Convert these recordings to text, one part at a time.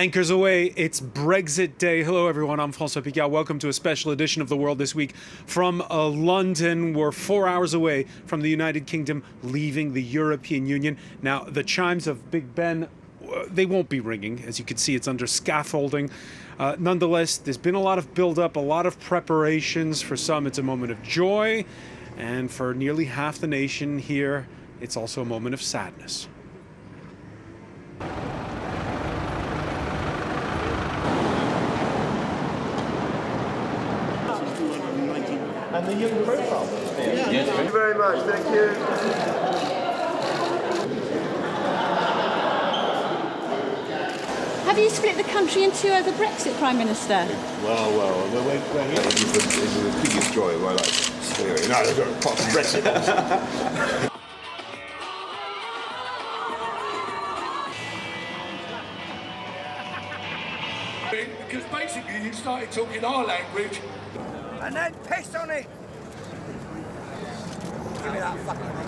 Anchors away, it's Brexit Day. Hello everyone, I'm François Picard. Welcome to a special edition of The World This Week from London. We're 4 hours away from the United Kingdom leaving the European Union. Now, the chimes of Big Ben, they won't be ringing. As you can see, it's under scaffolding. Nonetheless, there's been a lot of build-up, a lot of preparations. For some, it's a moment of joy. And for nearly half the nation here, it's also a moment of sadness. And the young profile. Yes. Thank you very much. Thank you. Have you split the country in two over Brexit, Prime Minister? Well, we're here. It was the biggest joy of my life. Anyway, no, apart from Brexit. Because basically you started talking our language and then piss on it. Give me that fucking thing.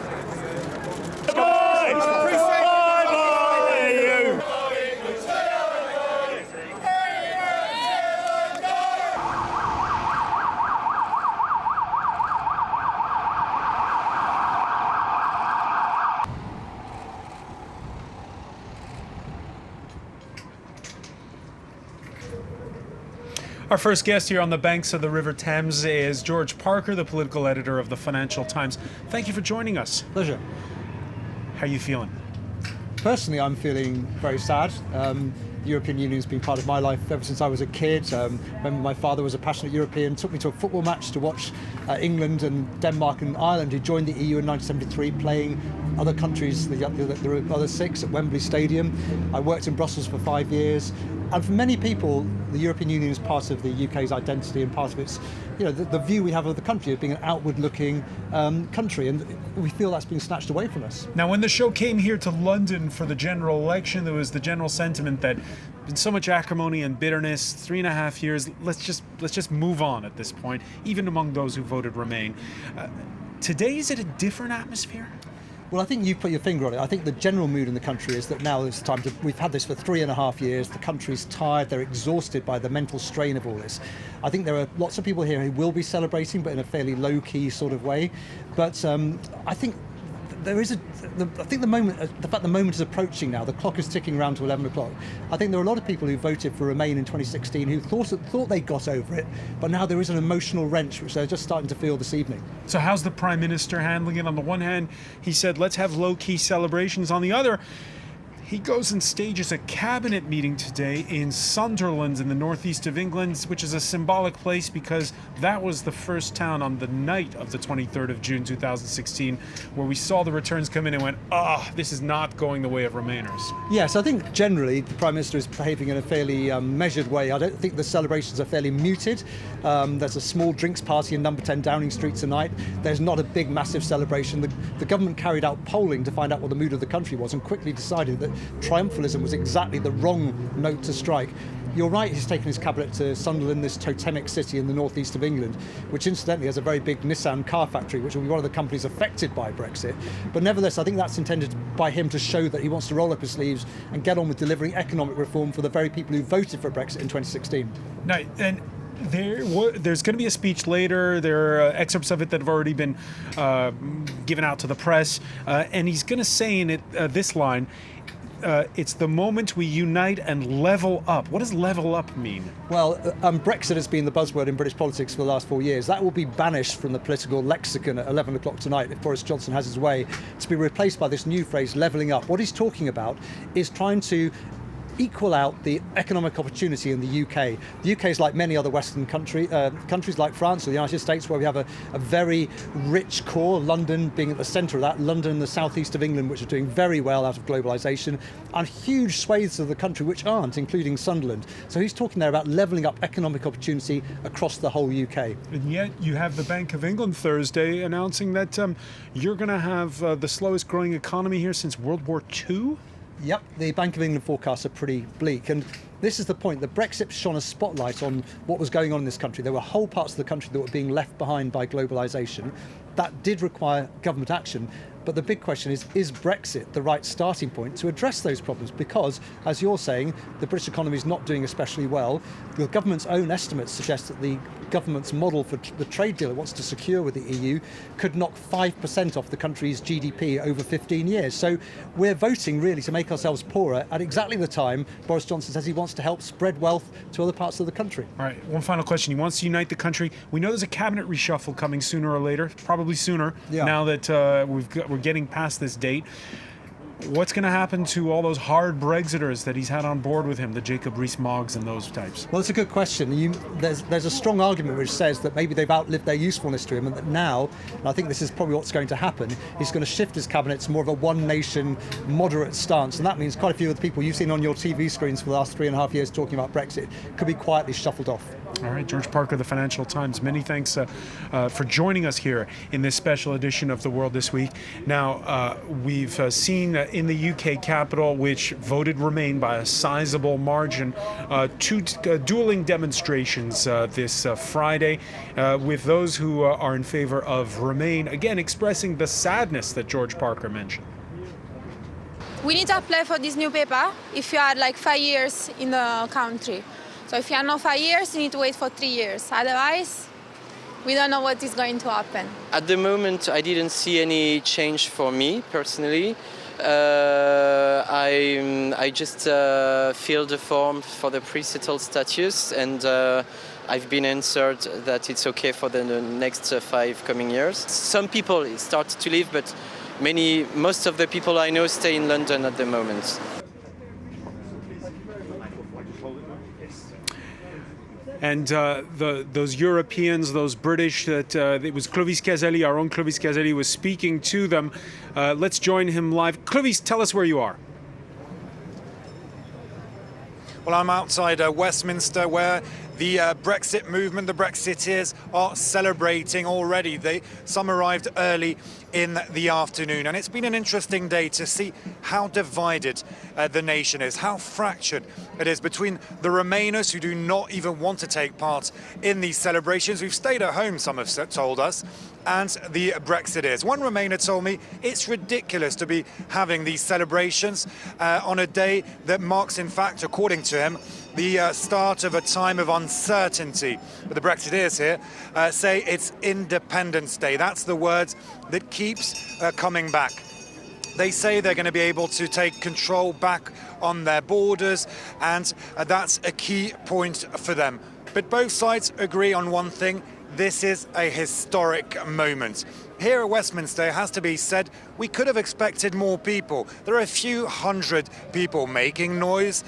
Our first guest here on the banks of the River Thames is George Parker, the political editor of the Financial Times. Thank you for joining us. Pleasure. How are you feeling? Personally, I'm feeling very sad. The European Union has been part of my life ever since I was a kid. Remember, my father was a passionate European, took me to a football match to watch England and Denmark and Ireland, who joined the EU in 1973, playing other countries, the other six, at Wembley Stadium. I worked in Brussels for 5 years. And for many people, the European Union is part of the UK's identity and part of its, the view we have of the country as being an outward-looking country, and we feel that's been snatched away from us. Now, when the show came here to London for the general election, there was the general sentiment that been so much acrimony and bitterness, 3.5 years. Let's just move on at this point, even among those who voted Remain. Today, is it a different atmosphere? Well, I think you've put your finger on it. I think the general mood in the country is that now it's time to. We've had this for 3.5 years. The country's tired. They're exhausted by the mental strain of all this. I think there are lots of people here who will be celebrating, but in a fairly low-key sort of way. But I think there is the fact the moment is approaching now. The clock is ticking around to 11 o'clock. I think there are a lot of people who voted for Remain in 2016 who thought they got over it, but now there is an emotional wrench which they're just starting to feel this evening. So how's the Prime Minister handling it? On the one hand, he said, let's have low-key celebrations. On the other, he goes and stages a cabinet meeting today in Sunderland in the northeast of England, which is a symbolic place because that was the first town on the night of the 23rd of June 2016 where we saw the returns come in and went, this is not going the way of Remainers. Yes, I think generally the Prime Minister is behaving in a fairly measured way. I don't think the celebrations are fairly muted. There's a small drinks party in number 10 Downing Street tonight. There's not a big, massive celebration. The government carried out polling to find out what the mood of the country was and quickly decided that triumphalism was exactly the wrong note to strike. You're right, he's taken his cabinet to Sunderland, this totemic city in the northeast of England, which incidentally has a very big Nissan car factory, which will be one of the companies affected by Brexit. But nevertheless, I think that's intended by him to show that he wants to roll up his sleeves and get on with delivering economic reform for the very people who voted for Brexit in 2016. Now, and there's going to be a speech later. There are excerpts of it that have already been given out to the press, and he's going to say in it this line, it's the moment we unite and level up. What does level up mean? Well, Brexit has been the buzzword in British politics for the last 4 years. That will be banished from the political lexicon at 11 o'clock tonight if Boris Johnson has his way, to be replaced by this new phrase, levelling up. What he's talking about is trying to equal out the economic opportunity in the UK. The UK is like many other Western countries like France or the United States, where we have a very rich core, London being at the centre of that, London and the southeast of England, which are doing very well out of globalisation, and huge swathes of the country which aren't, including Sunderland. So he's talking there about levelling up economic opportunity across the whole UK. And yet you have the Bank of England Thursday announcing that you're going to have the slowest growing economy here since World War II? Yep, the Bank of England forecasts are pretty bleak, and this is the point. The Brexit shone a spotlight on what was going on in this country. There were whole parts of the country that were being left behind by globalisation. that did require government action. But the big question is Brexit the right starting point to address those problems? Because, as you're saying, the British economy is not doing especially well. The government's own estimates suggest that the government's model for the trade deal it wants to secure with the EU could knock 5% off the country's GDP over 15 years. So we're voting really to make ourselves poorer at exactly the time Boris Johnson says he wants to help spread wealth to other parts of the country. All right, one final question. He wants to unite the country. We know there's a cabinet reshuffle coming sooner or later, probably sooner, now that we're getting past this date. What's going to happen to all those hard Brexiters that he's had on board with him, the Jacob Rees-Moggs and those types? Well, it's a good question. There's a strong argument which says that maybe they've outlived their usefulness to him, and that now, and I think this is probably what's going to happen, he's going to shift his cabinet to more of a one-nation, moderate stance, and that means quite a few of the people you've seen on your TV screens for the last 3.5 years talking about Brexit could be quietly shuffled off. All right, George Parker, the Financial Times, many thanks for joining us here in this special edition of The World This Week. Now, we've seen in the UK capital, which voted Remain by a sizable margin, two dueling demonstrations this Friday, with those who are in favor of Remain, again expressing the sadness that George Parker mentioned. We need to apply for this new paper if you are like 5 years in the country. So if you are not 5 years, you need to wait for 3 years. Otherwise, we don't know what is going to happen. At the moment, I didn't see any change for me personally. I just filled the form for the pre-settled status, and I've been answered that it's okay for the next 5 coming years. Some people start to leave, but most of the people I know stay in London at the moment. And those Europeans, those British, it was Clovis Caselli, our own Clovis Caselli, was speaking to them. Let's join him live. Clovis, tell us where you are. Well, I'm outside Westminster, where the Brexit movement, the Brexiteers, are celebrating already. Some arrived early in the afternoon, and it's been an interesting day to see how divided the nation is, how fractured it is between the Remainers, who do not even want to take part in these celebrations, who've stayed at home, some have told us, and the Brexiteers. One Remainer told me it's ridiculous to be having these celebrations on a day that marks, in fact, according to him, the start of a time of uncertainty. But the Brexiteers here say it's Independence Day. That's the word that keeps coming back. They say they're going to be able to take control back on their borders, and that's a key point for them. But both sides agree on one thing: this is a historic moment. Here at Westminster, it has to be said, we could have expected more people. There are a few hundred people making noise,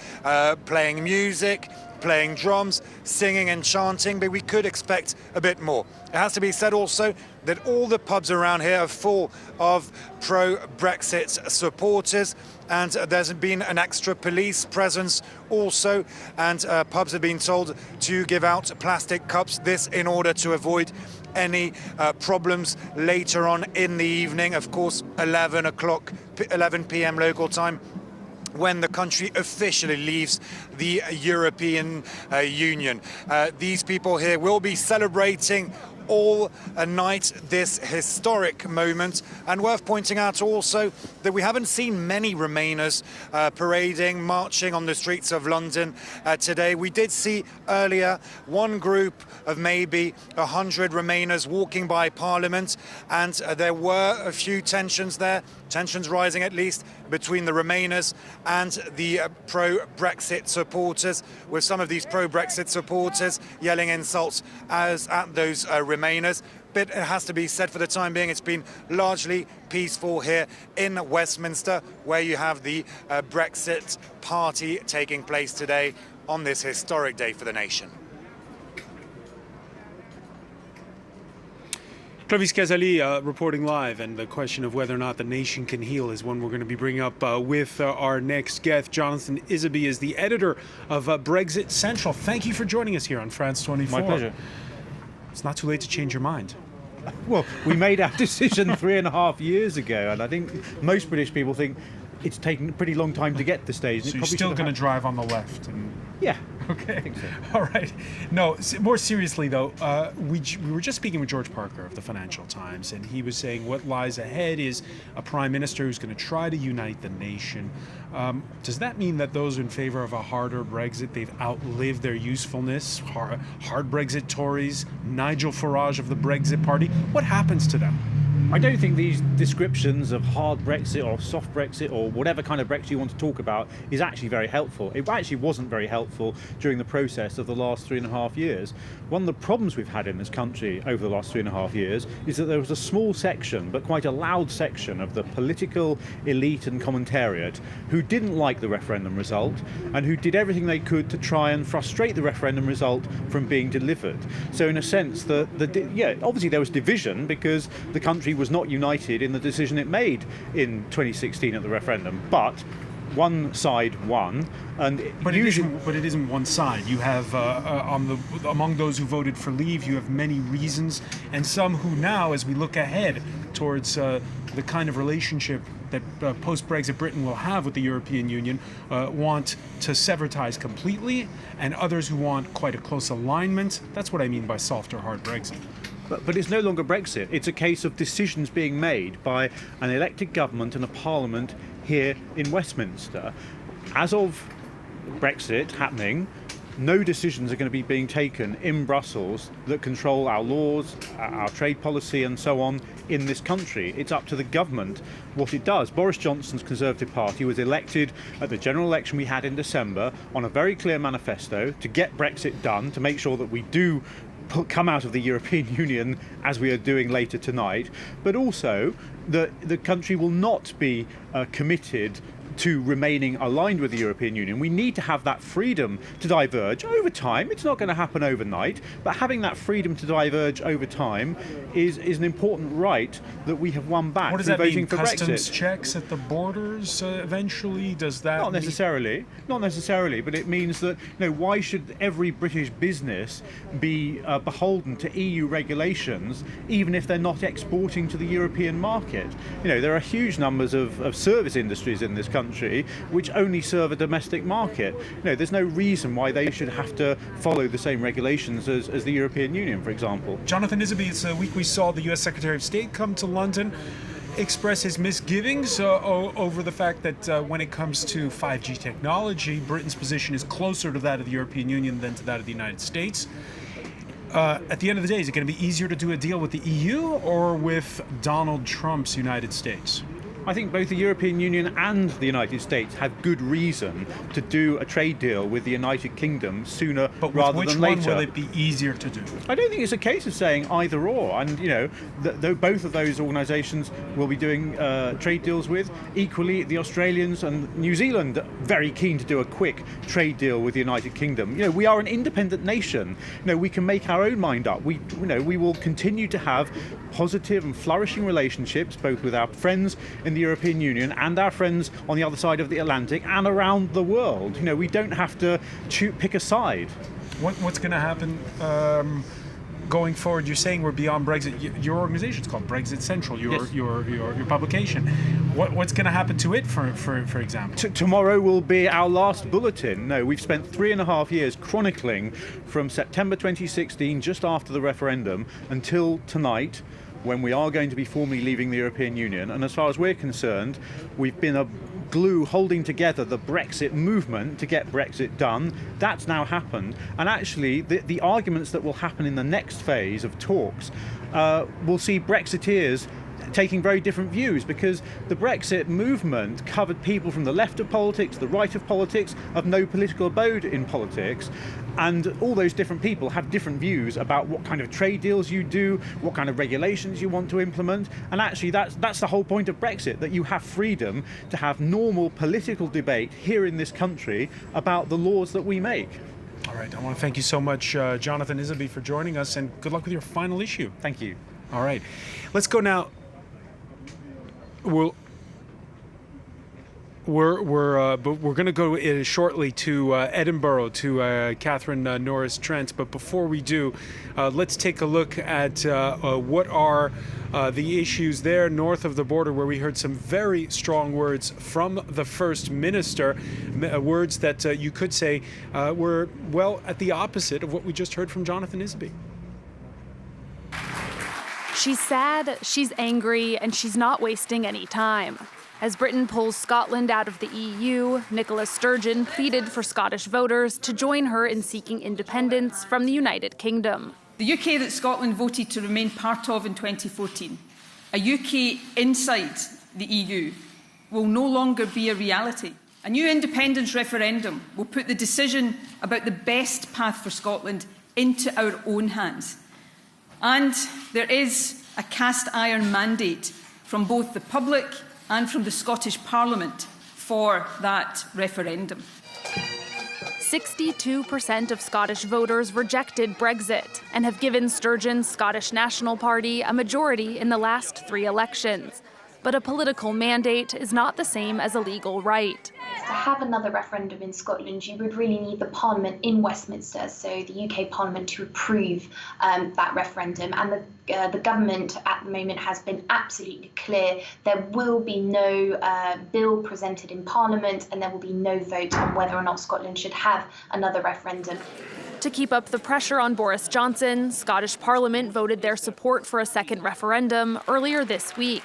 playing music, playing drums, singing and chanting, but we could expect a bit more. It has to be said also that all the pubs around here are full of pro-Brexit supporters, and there's been an extra police presence also, and pubs have been told to give out plastic cups, this in order to avoid any problems later on in the evening. Of course, 11 p.m. local time, when the country officially leaves the European Union. These people here will be celebrating all night this historic moment, and worth pointing out also that we haven't seen many Remainers parading, marching on the streets of London today. We did see earlier one group of maybe 100 Remainers walking by Parliament, and there were a few tensions there, tensions rising at least between the Remainers and the pro-Brexit supporters, with some of these pro-Brexit supporters yelling insults at those Remainers. But it has to be said, for the time being, it's been largely peaceful here in Westminster, where you have the Brexit party taking place today on this historic day for the nation. Clovis Caselli reporting live, and the question of whether or not the nation can heal is one we're going to be bringing up with our next guest. Jonathan Isaby is the editor of Brexit Central. Thank you for joining us here on France 24. My pleasure. It's not too late to change your mind. Well, we made our decision 3.5 years ago, and I think most British people think it's taken a pretty long time to get to the stage. So you're still going to drive on the left? Yeah, Okay. I think so. All right. No, more seriously, though, we were just speaking with George Parker of the Financial Times, and he was saying what lies ahead is a prime minister who's going to try to unite the nation. Does that mean that those in favor of a harder Brexit, they've outlived their usefulness? Hard Brexit Tories, Nigel Farage of the Brexit Party, what happens to them? I don't think these descriptions of hard Brexit or soft Brexit or whatever kind of Brexit you want to talk about is actually very helpful. It actually wasn't very helpful during the process of the last 3.5 years. One of the problems we've had in this country over the last 3.5 years is that there was a small section, but quite a loud section, of the political elite and commentariat who didn't like the referendum result and who did everything they could to try and frustrate the referendum result from being delivered. So in a sense, obviously there was division because the country was not united in the decision it made in 2016 at the referendum, but one side won, and but it isn't one side. You have among those who voted for leave, you have many reasons, and some who now, as we look ahead towards the kind of relationship that post-Brexit Britain will have with the European Union, want to sever ties completely, and others who want quite a close alignment. That's what I mean by soft or hard Brexit. But it's no longer Brexit. It's a case of decisions being made by an elected government and a parliament here in Westminster. As of Brexit happening, no decisions are going to be being taken in Brussels that control our laws, our trade policy and so on in this country. It's up to the government what it does. Boris Johnson's Conservative Party was elected at the general election we had in December on a very clear manifesto to get Brexit done, to make sure that we do come out of the European Union as we are doing later tonight, but also that the country will not be committed to remaining aligned with the European Union. We need to have that freedom to diverge over time. It's not going to happen overnight, but having that freedom to diverge over time is an important right that we have won back. What does that mean? For Customs Brexit. Checks at the borders eventually? Does that Not necessarily, but it means that why should every British business be beholden to EU regulations, even if they're not exporting to the European market? There are huge numbers of service industries in this country which only serve a domestic market. There's no reason why they should have to follow the same regulations as the European Union, for example. Jonathan Isabey, it's a week we saw the US Secretary of State come to London, express his misgivings over the fact that when it comes to 5G technology, Britain's position is closer to that of the European Union than to that of the United States. At the end of the day, is it going to be easier to do a deal with the EU or with Donald Trump's United States? I think both the European Union and the United States have good reason to do a trade deal with the United Kingdom sooner rather than later. But which one will it be easier to do? I don't think it's a case of saying either or. And, both of those organisations will be doing trade deals with. Equally, the Australians and New Zealand are very keen to do a quick trade deal with the United Kingdom. We are an independent nation. We can make our own mind up. We will continue to have positive and flourishing relationships, both with our friends in the European Union and our friends on the other side of the Atlantic and around the world. We don't have to pick a side. What's going to happen going forward? You're saying we're beyond Brexit. Your organization's called Brexit Central. Your publication. What's going to happen to it, for example? Tomorrow will be our last bulletin. We've spent 3.5 years chronicling from September 2016, just after the referendum, until tonight, when we are going to be formally leaving the European Union. And as far as we're concerned, we've been a glue holding together the Brexit movement to get Brexit done. That's now happened. And actually, the arguments that will happen in the next phase of talks will see Brexiteers taking very different views, because the Brexit movement covered people from the left of politics, the right of politics, of no political abode in politics, and all those different people have different views about what kind of trade deals you do, what kind of regulations you want to implement. And actually that's the whole point of Brexit, that you have freedom to have normal political debate here in this country about the laws that we make. All right, I want to thank you so much, Jonathan Isabey, for joining us, and good luck with your final issue. Thank you. All right, let's go now. We're going to go shortly to Edinburgh to Catherine Norris Trent. But before we do, let's take a look at what are the issues there north of the border, where we heard some very strong words from the First Minister, words that you could say were, well, at the opposite of what we just heard from Jonathan Isby. She's sad, she's angry, and she's not wasting any time. As Britain pulls Scotland out of the EU, Nicola Sturgeon pleaded for Scottish voters to join her in seeking independence from the United Kingdom. The UK that Scotland voted to remain part of in 2014, a UK inside the EU, will no longer be a reality. A new independence referendum will put the decision about the best path for Scotland into our own hands. And there is a cast iron mandate from both the public and from the Scottish Parliament for that referendum. 62% of Scottish voters rejected Brexit and have given Sturgeon's Scottish National Party a majority in the last 3 elections. But a political mandate is not the same as a legal right. To have another referendum in Scotland, you would really need the Parliament in Westminster, so the UK Parliament, to approve that referendum. And the government at the moment has been absolutely clear. There will be no bill presented in Parliament, and there will be no vote on whether or not Scotland should have another referendum. To keep up the pressure on Boris Johnson, Scottish Parliament voted their support for a second referendum earlier this week.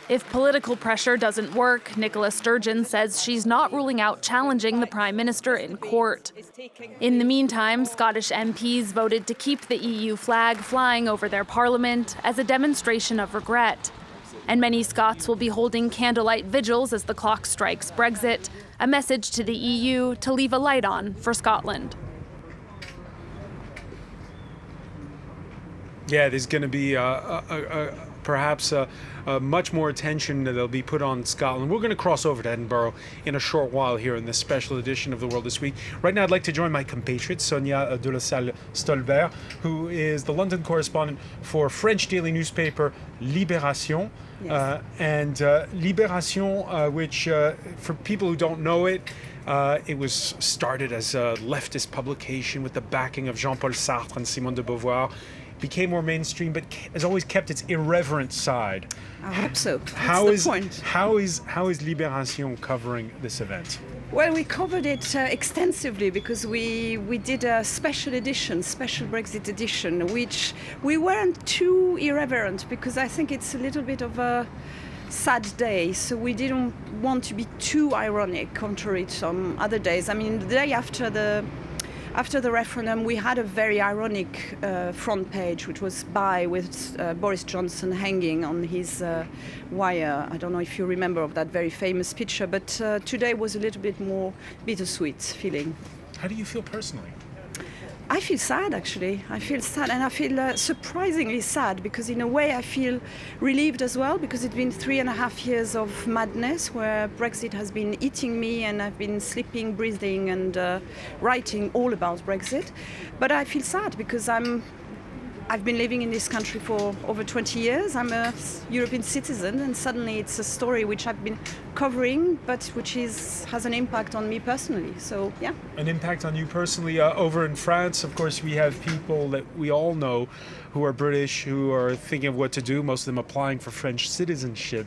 If political pressure doesn't work, Nicola Sturgeon says she's not ruling out challenging the Prime Minister in court. In the meantime, Scottish MPs voted to keep the EU flag flying over their parliament as a demonstration of regret. And many Scots will be holding candlelight vigils as the clock strikes Brexit, a message to the EU to leave a light on for Scotland. Yeah, there's going to be perhaps much more attention that'll be put on Scotland. We're going to cross over to Edinburgh in a short while here in this special edition of The World This Week. Right now, I'd like to join my compatriot, Sonia de la Salle Stolbert, who is the London correspondent for French daily newspaper Libération. Yes. And Libération, which, for people who don't know it, it was started as a leftist publication with the backing of Jean-Paul Sartre and Simone de Beauvoir. Became more mainstream, but has always kept its irreverent side. I hope so. That's the point. How is Libération covering this event? Well, we covered it extensively because we did a special Brexit edition, which we weren't too irreverent because I think it's a little bit of a sad day, so we didn't want to be too ironic, contrary to some other days. I mean, the day after the referendum, we had a very ironic front page, which was with Boris Johnson hanging on his wire. I don't know if you remember of that very famous picture, but today was a little bit more bittersweet feeling. How do you feel personally? I feel sad, actually. I feel sad, and I feel surprisingly sad because in a way I feel relieved as well, because it's been 3.5 years of madness where Brexit has been eating me, and I've been sleeping, breathing and writing all about Brexit. But I feel sad because I've been living in this country for over 20 years. I'm a European citizen, and suddenly it's a story which I've been covering, but which has an impact on me personally. So, yeah. An impact on you personally. Over in France, of course, we have people that we all know who are British, who are thinking of what to do, most of them applying for French citizenship.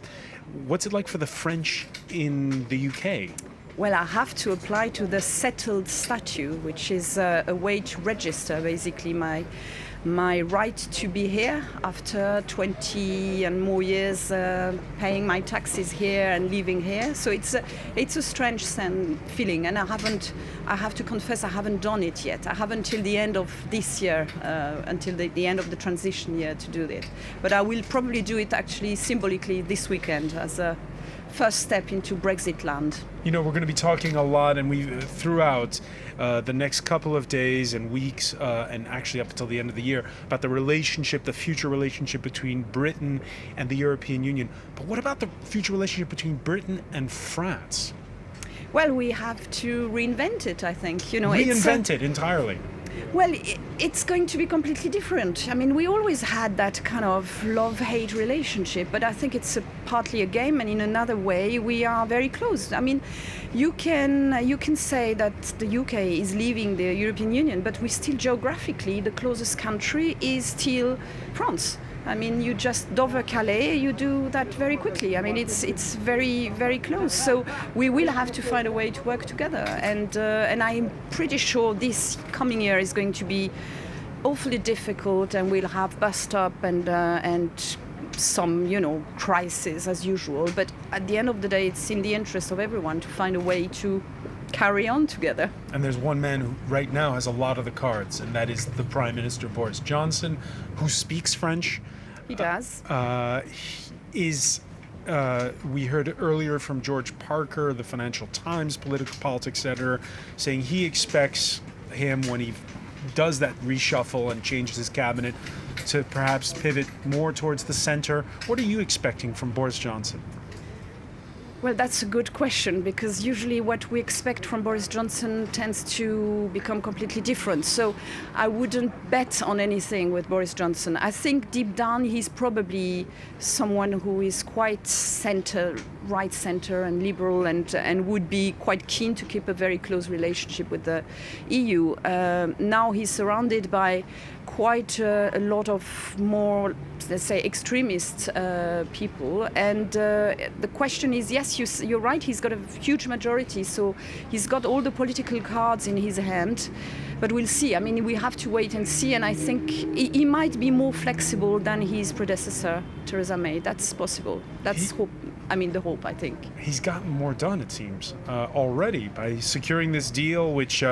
What's it like for the French in the UK? Well, I have to apply to the settled statute, which is a way to register basically my right to be here after 20 and more years paying my taxes here and living here. So it's a strange feeling, and I have to confess I haven't done it yet. I have until the end of this year, until the end of the transition year to do it. But I will probably do it actually symbolically this weekend as a first step into Brexit land. You know, we're going to be talking a lot, and throughout the next couple of days and weeks, and actually up until the end of the year, about the future relationship between Britain and the European Union. But what about the future relationship between Britain and France? Well, we have to reinvent it, I think. Reinvent it entirely. Well, it's going to be completely different. I mean, we always had that kind of love-hate relationship, but I think it's partly a game, and in another way, we are very close. I mean, you can say that the UK is leaving the European Union, but we still geographically, the closest country is still France. I mean, you just Dover-Calais, you do that very quickly. I mean, it's very, very close. So we will have to find a way to work together. And I'm pretty sure this coming year is going to be awfully difficult, and we'll have bust up and some, crisis as usual. But at the end of the day, it's in the interest of everyone to find a way to carry on together. And there's one man who right now has a lot of the cards, and that is the Prime Minister Boris Johnson, who speaks French. He does. We heard earlier from George Parker, the Financial Times political politics editor, saying he expects him, when he does that reshuffle and changes his cabinet, to perhaps pivot more towards the center. What are you expecting from Boris Johnson? Well, that's a good question, because usually what we expect from Boris Johnson tends to become completely different. So I wouldn't bet on anything with Boris Johnson. I think deep down he's probably someone who is quite right center and liberal, and would be quite keen to keep a very close relationship with the EU. Now he's surrounded by quite a lot of more, let's say, extremist people. And the question is, yes, you're right, he's got a huge majority, so he's got all the political cards in his hand. But we'll see. I mean, we have to wait and see, and I think he might be more flexible than his predecessor, Theresa May. That's possible. That's hope. I mean, the hope, I think. He's gotten more done, it seems, already, by securing this deal, which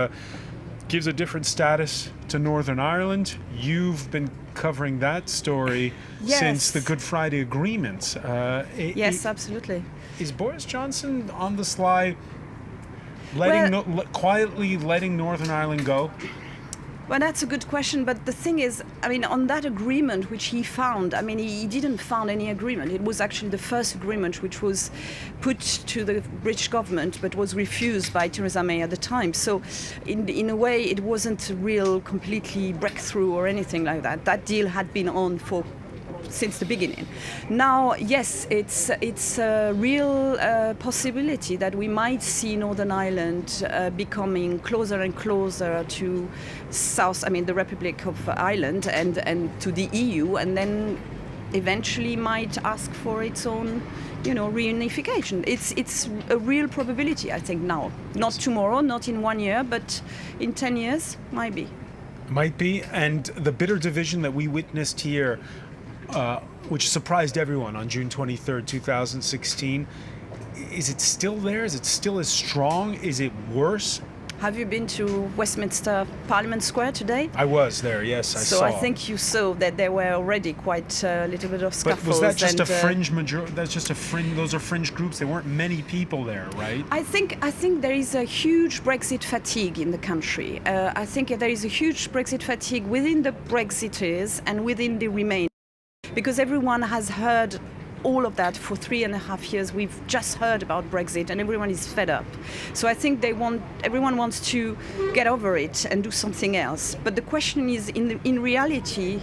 gives a different status to Northern Ireland. You've been covering that story since the Good Friday Agreement. Yes, absolutely. Is Boris Johnson on the sly, quietly letting Northern Ireland go? Well, that's a good question, but the thing is, I mean, on that agreement which he found, I mean, he didn't found any agreement. It was actually the first agreement which was put to the British government, but was refused by Theresa May at the time. So in a way, it wasn't a real completely breakthrough or anything like that. That deal had been on since the beginning. Now, yes, it's a real possibility that we might see Northern Ireland becoming closer and closer to the Republic of Ireland and to the EU, and then eventually might ask for its own, reunification. It's a real probability, I think, now. Not tomorrow, not in 1 year, but in 10 years, might be. Might be, and the bitter division that we witnessed here, which surprised everyone on June 23rd, 2016. Is it still there? Is it still as strong? Is it worse? Have you been to Westminster Parliament Square today? I was there, yes, I saw. So I think you saw that there were already quite a little bit of scuffles. But was that just a fringe majority? That's just a fringe. Those are fringe groups. There weren't many people there, right? I think there is a huge Brexit fatigue in the country. I think there is a huge Brexit fatigue within the Brexiteers and within the Remain. Because everyone has heard all of that for 3.5 years. We've just heard about Brexit, and everyone is fed up. So I think everyone wants to get over it and do something else. But the question is, in reality,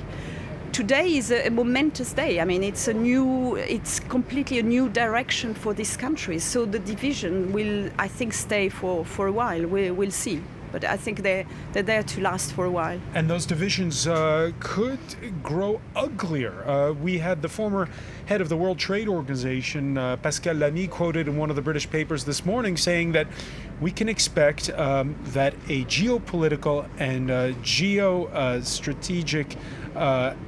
today is a momentous day. I mean, it's completely a new direction for this country. So the division will, I think, stay for a while. We'll see. But I think they're there to last for a while. And those divisions could grow uglier. We had the former head of the World Trade Organization, Pascal Lamy, quoted in one of the British papers this morning saying that we can expect that a geopolitical and geostrategic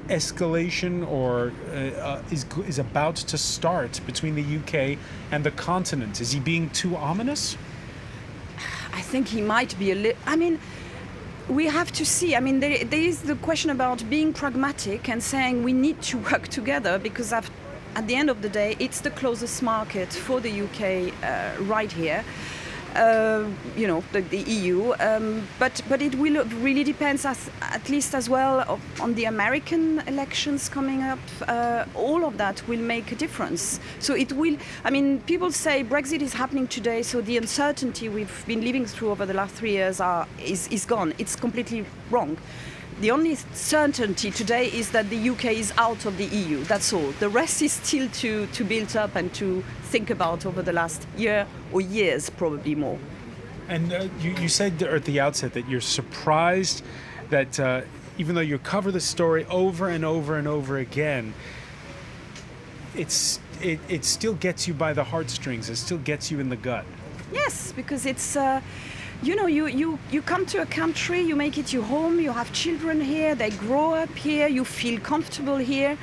escalation is about to start between the UK and the continent. Is he being too ominous? I think he might be a little. I mean, we have to see. I mean, there is the question about being pragmatic and saying we need to work together, because at the end of the day, it's the closest market for the UK right here. the EU. But it will really depends, at least as well, on the American elections coming up. All of that will make a difference. So it will. I mean, people say Brexit is happening today, so the uncertainty we've been living through over the last 3 years is gone. It's completely wrong. The only certainty today is that the UK is out of the EU. That's all. The rest is still to build up and to think about over the last year or years, probably more. And you said at the outset that you're surprised that even though you cover the story over and over and over again, it still gets you by the heartstrings. It still gets you in the gut. Yes, because it's... you come to a country, you make it your home, you have children here, they grow up here, you feel comfortable here,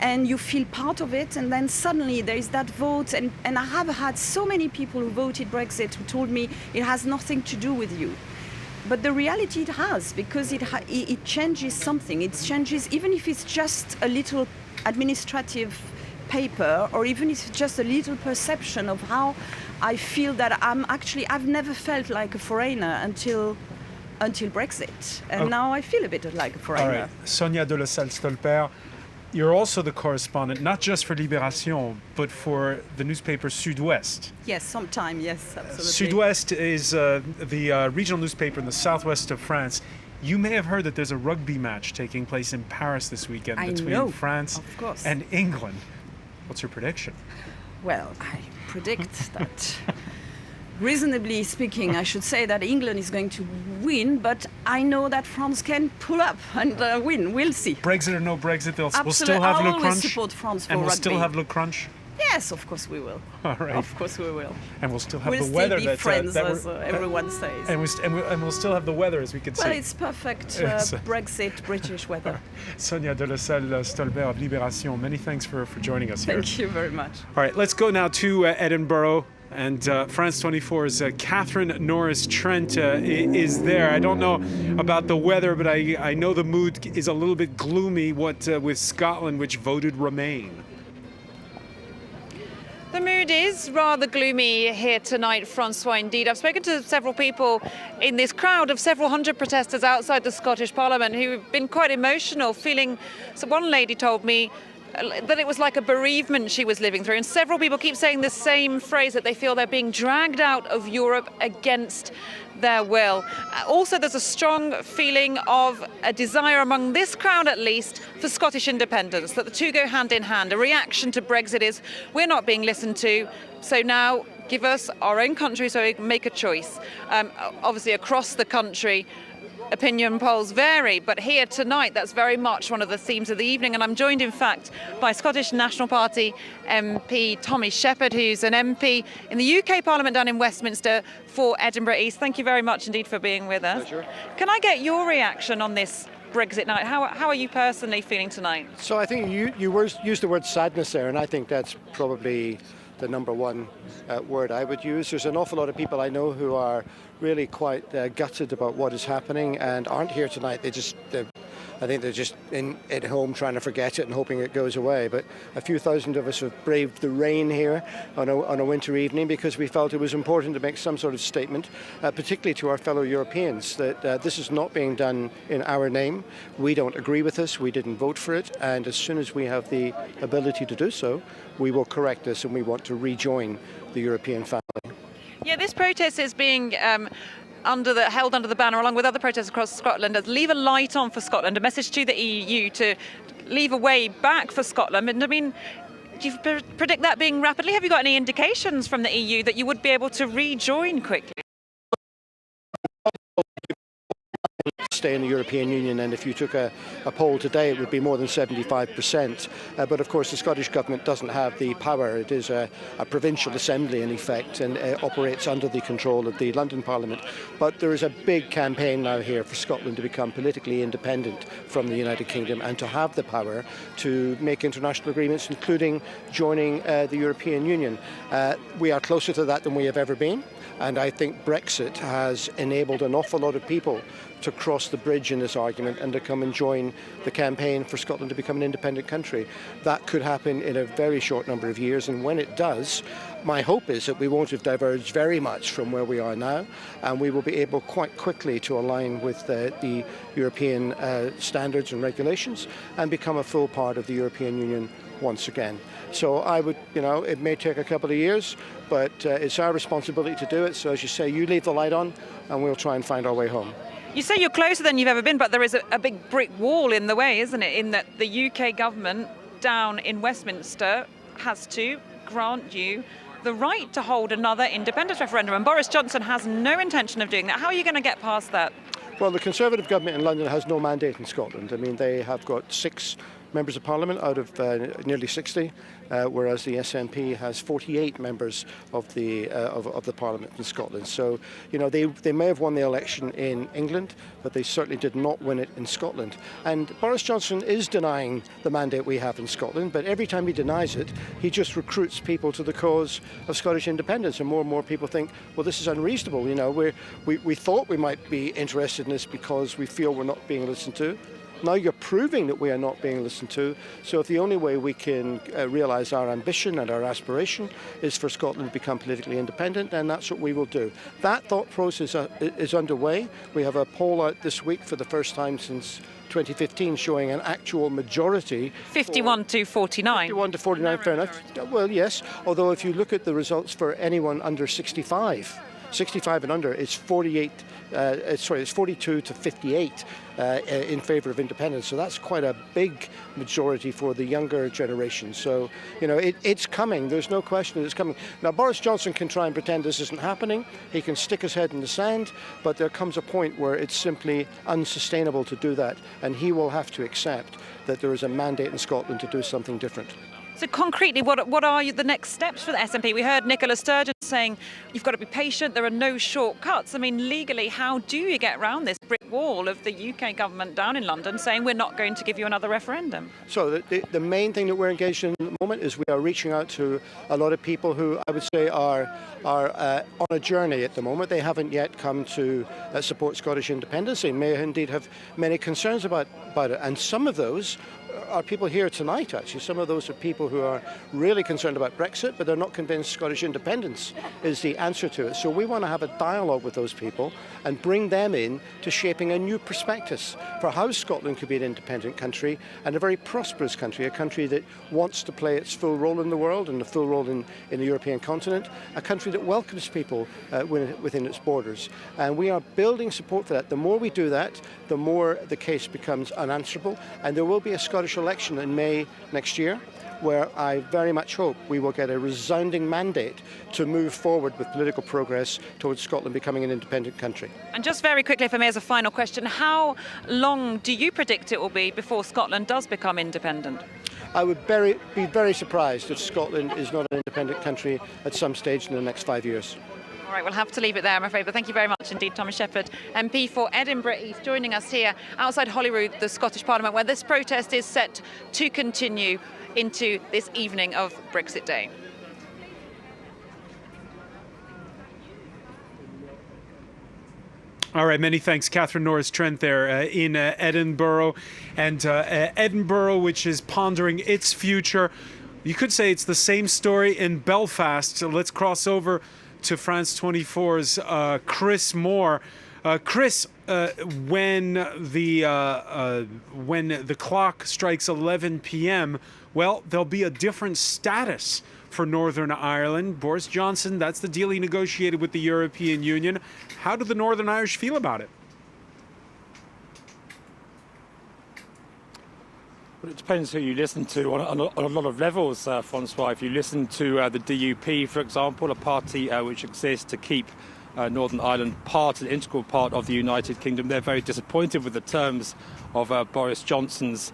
and you feel part of it, and then suddenly there is that vote, and I have had so many people who voted Brexit who told me it has nothing to do with you. But the reality it has, because it changes something. It changes, even if it's just a little administrative paper, or even if it's just a little perception of how I feel that I've never felt like a foreigner until Brexit. And now I feel a bit like a foreigner. All right. Sonia de la Salle-Stolper, you're also the correspondent, not just for Libération, but for the newspaper Sud-Ouest. Yes, sometime, yes, absolutely. Sud-Ouest is the regional newspaper in the southwest of France. You may have heard that there's a rugby match taking place in Paris this weekend between France and England. What's your prediction? Well, I predict that, reasonably speaking, I should say that England is going to win, but I know that France can pull up and win. We'll see. Brexit or no Brexit, we'll still have I Le always Crunch. support France for and we'll rugby. still have Le Crunch. Yes, of course we will. All right. Of course we will. And we'll still have we'll the weather. We'll still be friends, as everyone says. And we'll still have the weather, as we can see. Well, it's perfect Brexit British weather. Sonia de la Salle-Stolper of Libération, many thanks for joining us here. Thank you very much. All right, let's go now to Edinburgh. And France 24's Catherine Norris-Trent is there. I don't know about the weather, but I know the mood is a little bit gloomy with Scotland, which voted Remain. The mood is rather gloomy here tonight, Francois, indeed. I've spoken to several people in this crowd of several hundred protesters outside the Scottish Parliament who've been quite emotional, feeling... So one lady told me that it was like a bereavement she was living through. And several people keep saying the same phrase, that they feel they're being dragged out of Europe against their will. Also, there's a strong feeling of a desire among this crowd, at least, for Scottish independence, that the two go hand in hand. A reaction to Brexit is, we're not being listened to, so now give us our own country so we can make a choice. Obviously, across the country, opinion polls vary, but here tonight that's very much one of the themes of the evening, and I'm joined in fact by Scottish National Party MP Tommy Shepherd, who's an MP in the UK Parliament down in Westminster for Edinburgh East. Thank you very much indeed for being with us. Pleasure. Can I get your reaction on this Brexit night? How are you personally feeling tonight? So I think you used the word sadness there, and I think that's probably the number one word I would use. There's an awful lot of people I know who are really quite gutted about what is happening and aren't here tonight. I think they're just at home trying to forget it and hoping it goes away. But a few thousand of us have braved the rain here on a winter evening because we felt it was important to make some sort of statement, particularly to our fellow Europeans, that this is not being done in our name. We don't agree with this. We didn't vote for it. And as soon as we have the ability to do so, we will correct this, and we want to rejoin the European family. Yeah, this protest is being held under the banner, along with other protests across Scotland, as Leave a Light On for Scotland, a message to the EU to leave a way back for Scotland. And I mean, do you predict that being rapidly? Have you got any indications from the EU that you would be able to rejoin quickly? Stay in the European Union, and if you took a poll today, it would be more than 75%. But of course, the Scottish Government doesn't have the power. It is a provincial assembly in effect, and operates under the control of the London Parliament. But there is a big campaign now here for Scotland to become politically independent from the United Kingdom and to have the power to make international agreements, including joining the European Union. We are closer to that than we have ever been. And I think Brexit has enabled an awful lot of people to cross the bridge in this argument and to come and join the campaign for Scotland to become an independent country. That could happen in a very short number of years, and when it does, my hope is that we won't have diverged very much from where we are now, and we will be able quite quickly to align with the European standards and regulations and become a full part of the European Union once again. So I would, it may take a couple of years, but it's our responsibility to do it. So as you say, you leave the light on and we'll try and find our way home. You say you're closer than you've ever been, but there is a big brick wall in the way, isn't it? In that the UK government down in Westminster has to grant you the right to hold another independence referendum. And Boris Johnson has no intention of doing that. How are you going to get past that? Well, the Conservative government in London has no mandate in Scotland. I mean, they have got 6 members of Parliament out of nearly 60, whereas the SNP has 48 members of the Parliament in Scotland. So, they may have won the election in England, but they certainly did not win it in Scotland. And Boris Johnson is denying the mandate we have in Scotland, but every time he denies it, he just recruits people to the cause of Scottish independence, and more people think, well, this is unreasonable. We thought we might be interested in this because we feel we're not being listened to. Now you're proving that we are not being listened to. So if the only way we can realise our ambition and our aspiration is for Scotland to become politically independent, then that's what we will do. That thought process is underway. We have a poll out this week for the first time since 2015 showing an actual majority. 51 to 49. 51 to 49, fair enough. Well, yes. Although if you look at the results for anyone under 65 and under, it's 42 to 58 in favour of independence. So that's quite a big majority for the younger generation. So, it's coming. There's no question that it's coming. Now, Boris Johnson can try and pretend this isn't happening. He can stick his head in the sand, but there comes a point where it's simply unsustainable to do that. And he will have to accept that there is a mandate in Scotland to do something different. So concretely, what are the next steps for the SNP? We heard Nicola Sturgeon saying you've got to be patient, there are no shortcuts. I mean, legally, how do you get around this brick wall of the UK government down in London saying we're not going to give you another referendum? So the main thing that we're engaged in at the moment is we are reaching out to a lot of people who I would say are on a journey at the moment. They haven't yet come to support Scottish independence. They may indeed have many concerns about it. And some of those are people here tonight, actually. Some of those are people who are really concerned about Brexit, but they're not convinced Scottish independence is the answer to it. So we want to have a dialogue with those people and bring them in to shaping a new prospectus for how Scotland could be an independent country and a very prosperous country, a country that wants to play its full role in the world and a full role in the European continent, a country that welcomes people within its borders. And we are building support for that. The more we do that, the more the case becomes unanswerable, and there will be a Scottish election in May next year, where I very much hope we will get a resounding mandate to move forward with political progress towards Scotland becoming an independent country. And just very quickly, for me as a final question, how long do you predict it will be before Scotland does become independent? I would be very surprised if Scotland is not an independent country at some stage in the next 5 years. All right, we'll have to leave it there, I'm afraid. But thank you very much indeed, Thomas Shepherd, MP for Edinburgh East, joining us here outside Holyrood, the Scottish Parliament, where this protest is set to continue into this evening of Brexit Day. All right, many thanks, Catherine Norris-Trent there in Edinburgh. And Edinburgh, which is pondering its future. You could say it's the same story in Belfast. So let's cross over to France 24's Chris Moore. Chris, when the clock strikes 11 p.m., well, there'll be a different status for Northern Ireland. Boris Johnson, that's the deal he negotiated with the European Union. How do the Northern Irish feel about it? Well, it depends who you listen to on a lot of levels, Francois. If you listen to the DUP, for example, a party which exists to keep Northern Ireland an integral part of the United Kingdom, they're very disappointed with the terms of Boris Johnson's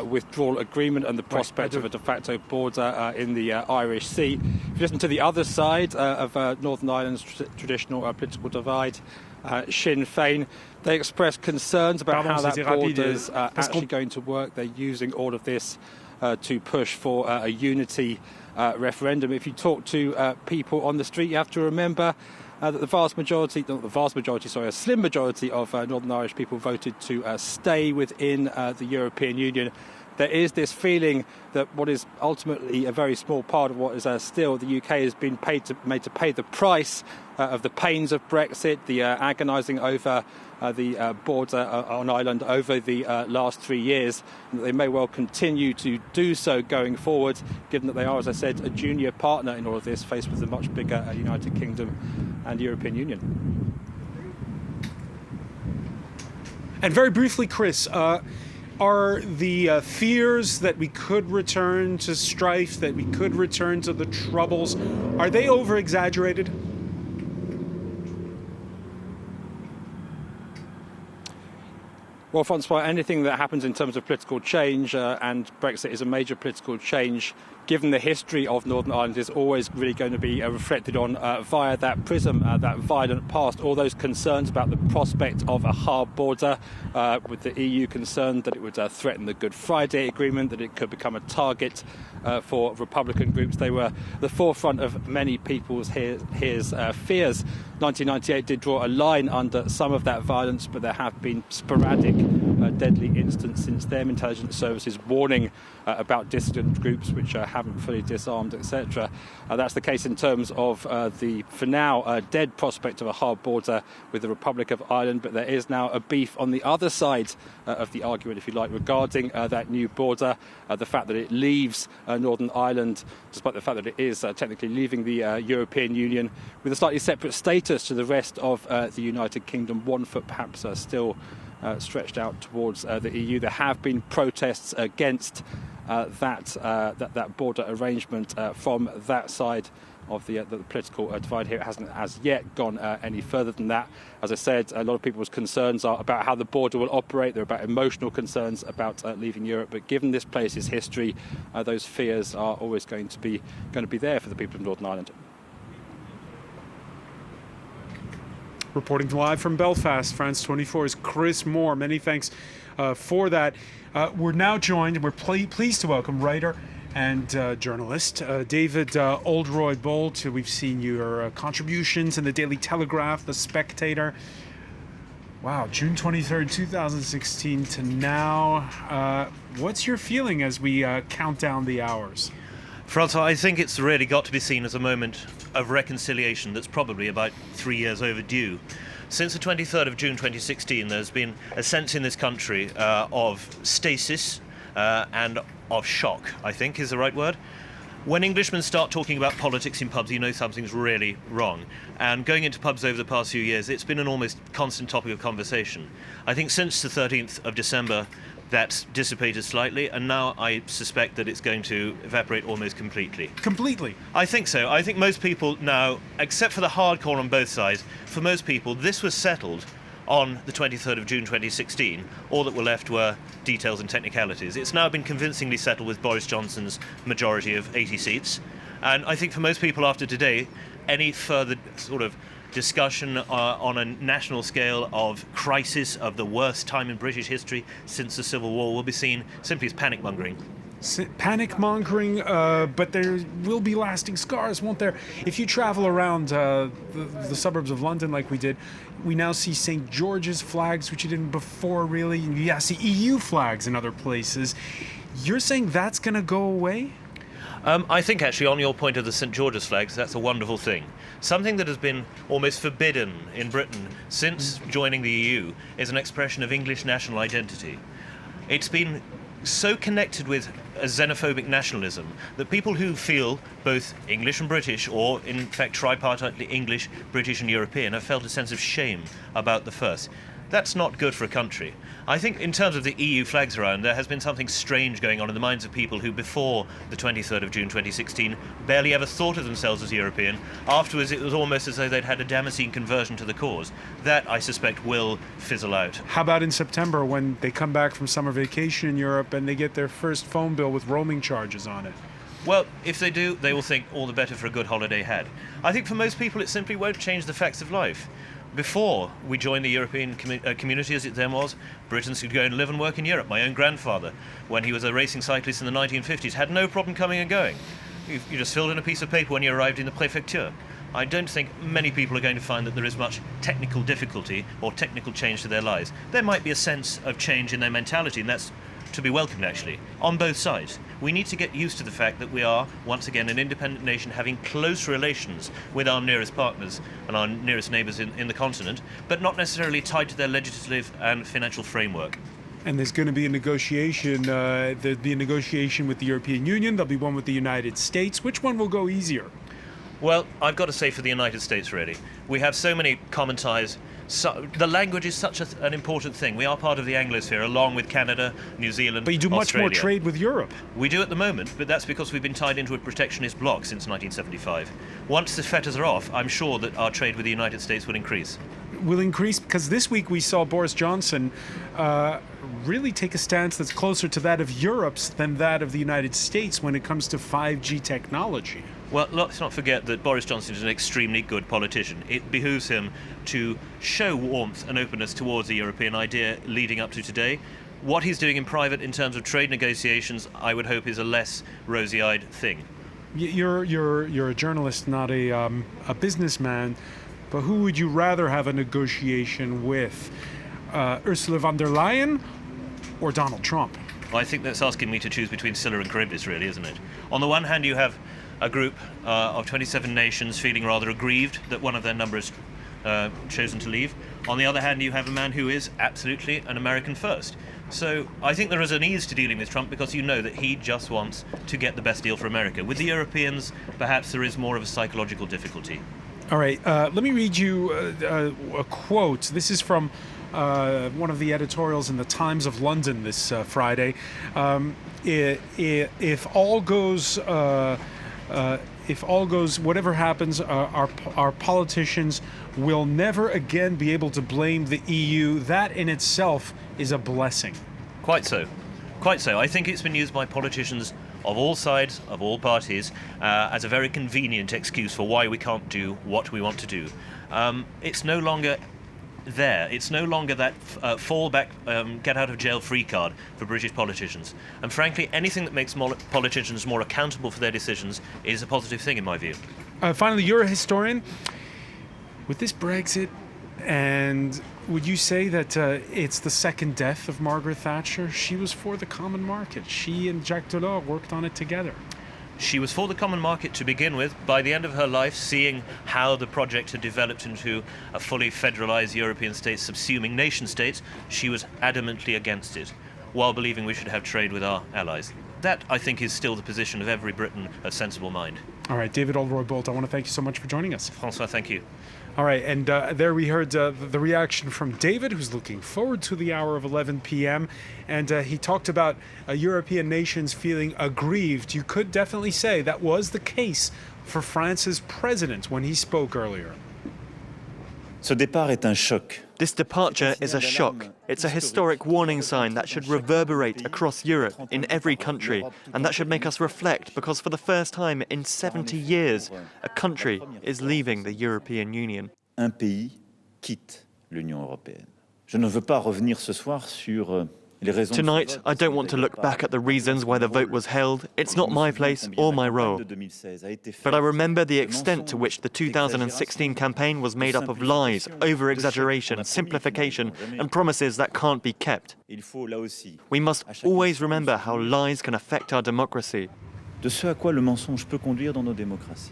withdrawal agreement and the prospect of a de facto border in the Irish Sea. If you listen to the other side of Northern Ireland's traditional political divide, Sinn Féin, they expressed concerns about how that border is actually going to work. They're using all of this to push for a unity referendum. If you talk to people on the street, you have to remember that a slim majority of Northern Irish people voted to stay within the European Union. There is this feeling that what is ultimately a very small part of what is still the UK has been made to pay the price of the pains of Brexit, the agonising over the border on Ireland over the last 3 years, and that they may well continue to do so going forward, given that they are, as I said, a junior partner in all of this, faced with a much bigger United Kingdom and European Union. And very briefly, Chris, are the fears that we could return to strife, that we could return to the Troubles, are they over-exaggerated? Well, François, anything that happens in terms of political change, and Brexit is a major political change, given the history of Northern Ireland, is always really going to be reflected on via that prism, that violent past. All those concerns about the prospect of a hard border, with the EU concerned that it would threaten the Good Friday Agreement, that it could become a target for Republican groups. They were the forefront of many people's fears. 1998 did draw a line under some of that violence, but there have been sporadic deadly incidents since then. Intelligence services warning about dissident groups which haven't fully disarmed, etc. That's the case in terms of the, for now, dead prospect of a hard border with the Republic of Ireland, but there is now a beef on the other side of the argument, if you like, regarding that new border, the fact that it leaves Northern Ireland, despite the fact that it is technically leaving the European Union, with a slightly separate status to the rest of the United Kingdom, one foot perhaps still stretched out towards the EU. There have been protests against that border arrangement from that side of the political divide here. It hasn't as yet gone any further than that. As I said, a lot of people's concerns are about how the border will operate. They're about emotional concerns about leaving Europe. But given this place's history, those fears are always going to be there for the people of Northern Ireland. Reporting live from Belfast, France 24's Chris Moore. Many thanks for that. We're now joined, and we're pleased to welcome writer and journalist David Oldroyd Bolt. We've seen your contributions in the Daily Telegraph, The Spectator. Wow, June 23rd, 2016 to now. What's your feeling as we count down the hours? François, I think it's really got to be seen as a moment of reconciliation that's probably about 3 years overdue. Since the 23rd of June 2016, there's been a sense in this country of stasis and of shock, I think is the right word. When Englishmen start talking about politics in pubs, you know something's really wrong. And going into pubs over the past few years, it's been an almost constant topic of conversation. I think since the 13th of December, that's dissipated slightly, and now I suspect that it's going to evaporate almost completely. Completely? I think so. I think most people now, except for the hardcore on both sides, for most people, this was settled on the 23rd of June 2016. All that were left were details and technicalities. It's now been convincingly settled with Boris Johnson's majority of 80 seats. And I think for most people after today, any further sort of discussion on a national scale of crisis of the worst time in British history since the Civil War will be seen simply as panic-mongering. Panic-mongering, but there will be lasting scars, won't there? If you travel around the suburbs of London like we did, we now see St. George's flags, which you didn't before, really. Yeah, see EU flags in other places. You're saying that's going to go away? I think, actually, on your point of the St. George's flags, that's a wonderful thing. Something that has been almost forbidden in Britain since joining the EU is an expression of English national identity. It's been so connected with a xenophobic nationalism that people who feel both English and British, or in fact tripartitely English, British and European, have felt a sense of shame about the first. That's not good for a country. I think in terms of the EU flags around, there has been something strange going on in the minds of people who before the 23rd of June 2016 barely ever thought of themselves as European. Afterwards it was almost as though they'd had a Damascene conversion to the cause. That, I suspect, will fizzle out. How about in September when they come back from summer vacation in Europe and they get their first phone bill with roaming charges on it? Well, if they do, they will think all the better for a good holiday had. I think for most people it simply won't change the facts of life. Before we joined the European community, as it then was, Britons could go and live and work in Europe. My own grandfather, when he was a racing cyclist in the 1950s, had no problem coming and going. You just filled in a piece of paper when you arrived in the préfecture. I don't think many people are going to find that there is much technical difficulty or technical change to their lives. There might be a sense of change in their mentality, and that's to be welcomed, actually, on both sides. We need to get used to the fact that we are, once again, an independent nation having close relations with our nearest partners and our nearest neighbours in the continent, but not necessarily tied to their legislative and financial framework. And there's going to be a negotiation. There'll be a negotiation with the European Union. There'll be one with the United States. Which one will go easier? Well, I've got to say for the United States, really. We have so many common ties. The language is such an important thing. We are part of the Anglosphere, along with Canada, New Zealand, But you do much Australia. more trade with Europe. We do at the moment, but that's because we've been tied into a protectionist bloc since 1975. Once the fetters are off, I'm sure that our trade with the United States will increase. Will increase because this week we saw Boris Johnson really take a stance that's closer to that of Europe's than that of the United States when it comes to 5G technology. Well, let's not forget that Boris Johnson is an extremely good politician. It behooves him to show warmth and openness towards the European idea leading up to today. What he's doing in private in terms of trade negotiations, I would hope, is a less rosy-eyed thing. You're a journalist, not a businessman. But who would you rather have a negotiation with? Ursula von der Leyen or Donald Trump? I think that's asking me to choose between Scylla and Charybdis, really, isn't it? On the one hand, you have a group of 27 nations feeling rather aggrieved that one of their numbers chosen to leave. On the other hand, you have a man who is absolutely an American first. So I think there is an ease to dealing with Trump because you know that he just wants to get the best deal for America. With the Europeans, perhaps there is more of a psychological difficulty. All right, let me read you a quote. This is from one of the editorials in the Times of London this Friday. If all goes, whatever happens, our politicians will never again be able to blame the EU. That in itself is a blessing. Quite so. Quite so. I think it's been used by politicians of all sides, of all parties, as a very convenient excuse for why we can't do what we want to do. It's no longer there. It's no longer that fallback, get-out-of-jail-free card for British politicians. And frankly, anything that makes politicians more accountable for their decisions is a positive thing, in my view. Finally, you're a historian. With this Brexit, and would you say that it's the second death of Margaret Thatcher? She was for the common market. She and Jacques Delors worked on it together. She was for the common market to begin with. By the end of her life, seeing how the project had developed into a fully federalised European state subsuming nation states, she was adamantly against it, while believing we should have trade with our allies. That, I think, is still the position of every Briton of sensible mind. All right, David Oldroyd-Bolt, I want to thank you so much for joining us. François, thank you. All right, and there we heard the reaction from David, who's looking forward to the hour of 11 p.m. And he talked about European nations feeling aggrieved. You could definitely say that was the case for France's president when he spoke earlier. This departure is a shock. It's a historic warning sign that should reverberate across Europe in every country, and that should make us reflect, because for the first time in 70 years, a country is leaving the European Union. Un pays quitte l'Union européenne. Je ne veux pas revenir ce soir sur Tonight, I don't want to look back at the reasons why the vote was held. It's not my place or my role. But I remember the extent to which the 2016 campaign was made up of lies, over-exaggeration, simplification, and promises that can't be kept. We must always remember how lies can affect our democracy. De ce à quoi le mensonge peut conduire dans nos démocraties.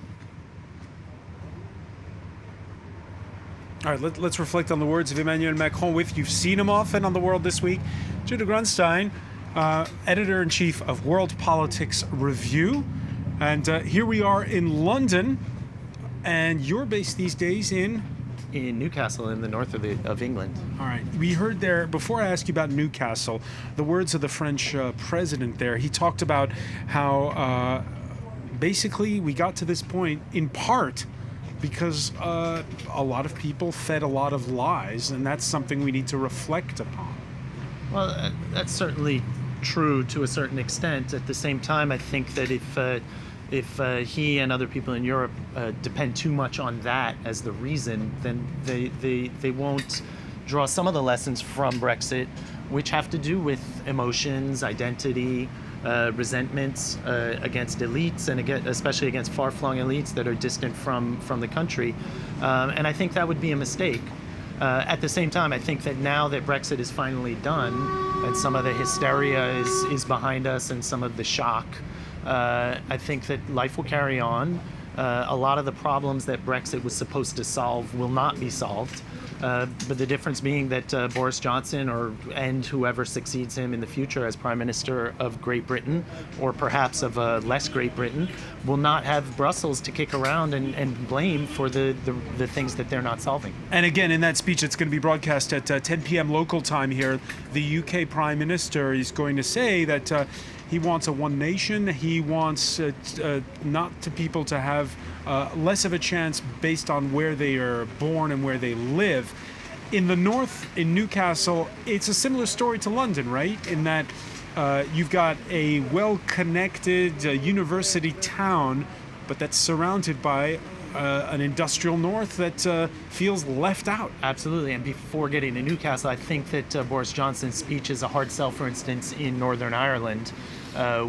All right, let's reflect on the words of Emmanuel Macron with You've Seen Him Often on The World This Week. Judah Grunstein, editor-in-chief of World Politics Review. And here we are in London, and you're based these days in Newcastle, in the north of England. All right. We heard there, before I ask you about Newcastle, the words of the French president there. He talked about how basically we got to this point in part because a lot of people fed a lot of lies, and that's something we need to reflect upon. Well, that's certainly true to a certain extent. At the same time, I think that if he and other people in Europe depend too much on that as the reason, then they won't draw some of the lessons from Brexit, which have to do with emotions, identity, resentments against elites and especially against far-flung elites that are distant from the country. And I think that would be a mistake. At the same time, I think that now that Brexit is finally done and some of the hysteria is behind us and some of the shock, I think that life will carry on. A lot of the problems that Brexit was supposed to solve will not be solved. But the difference being that Boris Johnson and whoever succeeds him in the future as Prime Minister of Great Britain, or perhaps of less Great Britain, will not have Brussels to kick around and blame for the things that they're not solving. And again, in that speech that's going to be broadcast at 10 p.m. local time here, the UK Prime Minister is going to say that he wants a one nation. He wants not to people to have less of a chance based on where they are born and where they live. In the north, in Newcastle, it's a similar story to London, right? In that you've got a well-connected university town, but that's surrounded by an industrial north that feels left out. Absolutely. And before getting to Newcastle, I think that Boris Johnson's speech is a hard sell, for instance, in Northern Ireland,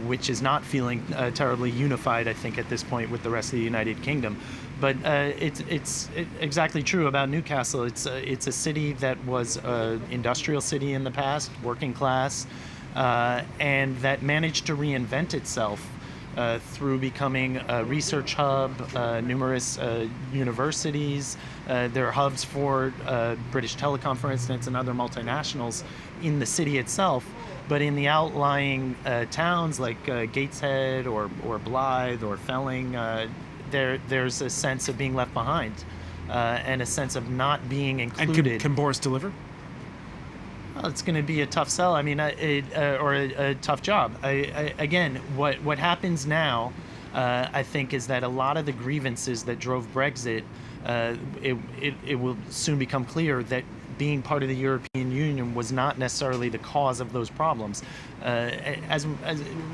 which is not feeling terribly unified, I think, at this point with the rest of the United Kingdom. But it's exactly true about Newcastle. It's a city that was an industrial city in the past, working class, and that managed to reinvent itself through becoming a research hub, numerous universities. There are hubs for British Telecom, for instance, and other multinationals in the city itself. But in the outlying towns like Gateshead or Blythe or Felling, there's a sense of being left behind and a sense of not being included. And can Boris deliver? Well, it's going to be a tough sell. I mean, or a tough job. Again, what happens now, I think, is that a lot of the grievances that drove Brexit, it will soon become clear that being part of the European Union was not necessarily the cause of those problems. As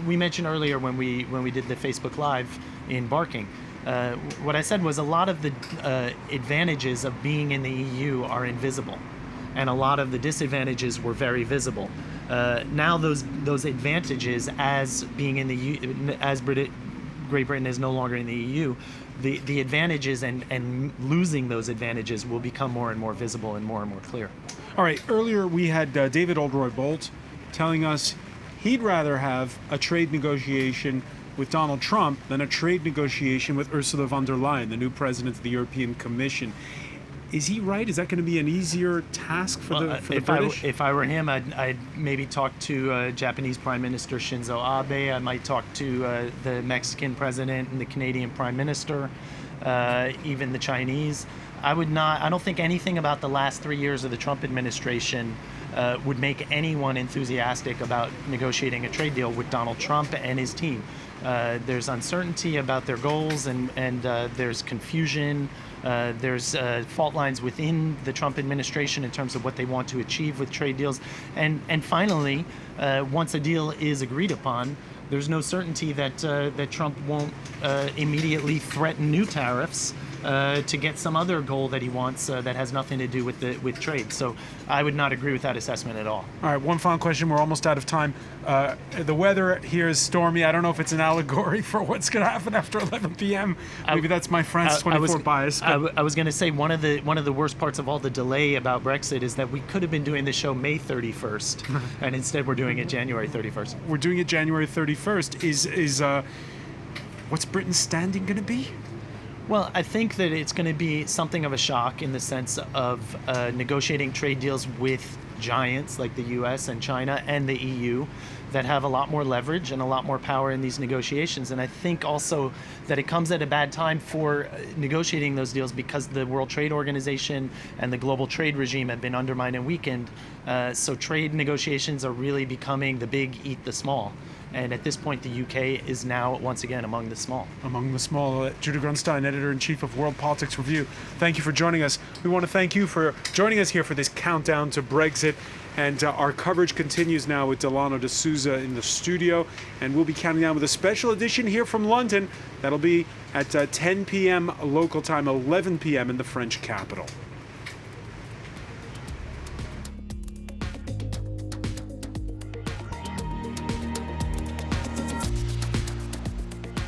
we mentioned earlier when we did the Facebook Live in Barking, what I said was a lot of the advantages of being in the EU are invisible, and a lot of the disadvantages were very visible. Now those advantages, as being in the Great Britain is no longer in the EU, the advantages and losing those advantages will become more and more visible and more clear. All right, earlier we had David Oldroyd-Bolt telling us he'd rather have a trade negotiation with Donald Trump than a trade negotiation with Ursula von der Leyen, the new president of the European Commission. Is he right? Is that going to be an easier task for the British? If I were him, I'd maybe talk to Japanese Prime Minister Shinzo Abe. I might talk to the Mexican president and the Canadian Prime Minister, even the Chinese. I don't think anything about the last 3 years of the Trump administration would make anyone enthusiastic about negotiating a trade deal with Donald Trump and his team. There's uncertainty about their goals, and there's confusion. There's fault lines within the Trump administration in terms of what they want to achieve with trade deals. And finally, once a deal is agreed upon, there's no certainty that Trump won't immediately threaten new tariffs to get some other goal that he wants that has nothing to do with trade. So I would not agree with that assessment at all. All right, one final question. We're almost out of time. The weather here is stormy. I don't know if it's an allegory for what's going to happen after 11 p.m. Maybe that's my France 24 bias. I was going to say one of the worst parts of all the delay about Brexit is that we could have been doing the show May 31st, and instead we're doing it January 31st. We're doing it January 31st. Is what's Britain's standing going to be? Well, I think that it's going to be something of a shock in the sense of negotiating trade deals with giants like the US and China and the EU that have a lot more leverage and a lot more power in these negotiations. And I think also that it comes at a bad time for negotiating those deals because the World Trade Organization and the global trade regime have been undermined and weakened. So trade negotiations are really becoming the big eat the small. And at this point, the UK is now, once again, among the small. Among the small. Judah Grunstein, Editor-in-Chief of World Politics Review. Thank you for joining us. We want to thank you for joining us here for this countdown to Brexit. And our coverage continues now with Delano D'Souza in the studio. And we'll be counting down with a special edition here from London. That'll be at 10 p.m. local time, 11 p.m. in the French capital.